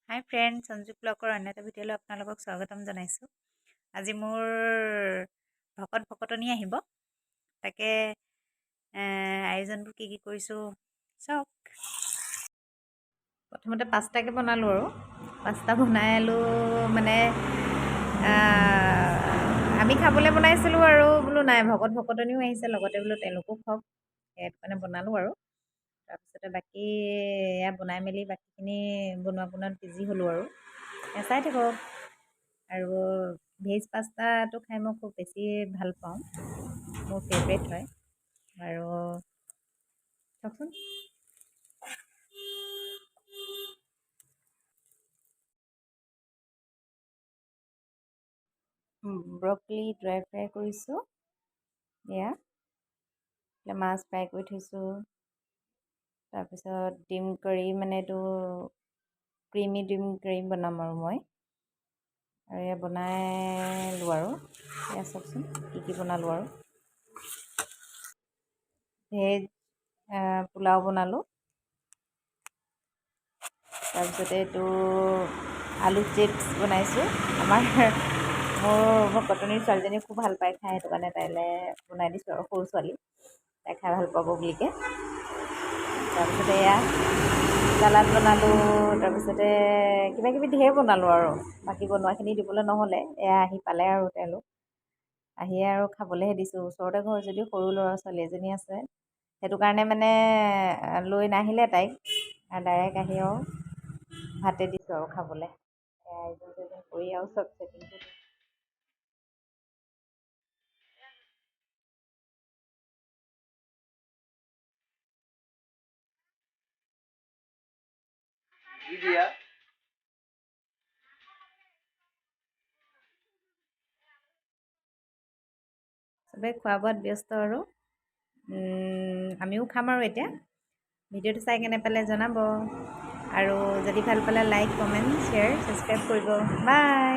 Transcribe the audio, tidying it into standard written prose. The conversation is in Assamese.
হাই ফ্ৰেণ্ড, সঞ্জু ব্লগৰ অন্য এটা ভিডিঅ'লৈ আপোনালোকক স্বাগতম জনাইছোঁ। আজি মোৰ ভকতনি আহিব, তাকে আয়োজনবোৰ কি কৰিছোঁ চাওক। প্ৰথমতে পাস্তাকে বনালোঁ আৰু পাস্তা বনালোঁ মানে আমি খাবলৈ বনাইছিলোঁ আৰু বোলো নাই ভকতনিও আহিছে লগতে বোলো তেওঁলোকো খাওক, সেইটো কাৰণে বনালোঁ আৰু তাৰপিছতে বাকী এয়া বনাই মেলি বাকীখিনি বনোৱাত বিজি হ'লোঁ আৰু চাই থাকক। আৰু ভেজ পাস্তাটো খাই মই খুব বেছি ভাল পাওঁ, মোৰ ফেভৰেট হয়। আৰু চাওকচোন ব্ৰকলি ড্ৰাই ফ্ৰাই কৰিছোঁ, এয়া মাছ ফ্ৰাই কৰি থৈছোঁ। তাৰপিছত ডিম কাৰী মানে এইটো ক্ৰীমি ডিম কাৰী বনাম আৰু মই এয়া বনালোঁ আৰু এয়া চাওকচোন কি বনালোঁ আৰু ভেজ পোলাও বনালোঁ। তাৰপিছতে এইটো আলু চিপছ বনাইছোঁ। মোৰ ভকতনিৰ ছোৱালীজনীয়ে খুব ভাল পায় খাই, সেইটো কাৰণে তাইলৈ বনাই দিছোঁ আৰু সৰু ছোৱালী তাই খাই ভাল পাব বুলিকে। তাৰপিছতে এয়া চালাড বনালোঁ, তাৰপিছতে কিবাকিবি ধেৰ বনালোঁ আৰু বাকী বনোৱাখিনি দিবলৈ নহ'লে। এয়া আহি পালে আৰু তেওঁলোক আহিয়ে আৰু খাবলৈহে দিছোঁ। ওচৰতে ঘৰ যদিও সৰু ল'ৰা ছোৱালী এজনী আছে, সেইটো কাৰণে মানে লৈ নাহিলে তাইক, ডাইৰেক্ট আহি আৰু ভাতে দিছোঁ আৰু খাবলৈ। আয়োজন কৰি আৰু চব ছেটিংটো চবেই খোৱা বোৱাত ব্যস্ত আৰু আমিও খাম আৰু এতিয়া। ভিডিঅ'টো চাই কেনে পালে জনাব, আৰু যদি ভাল পালে লাইক কমেণ্ট শ্বেয়াৰ ছাবস্ক্ৰাইব কৰিব। বাই।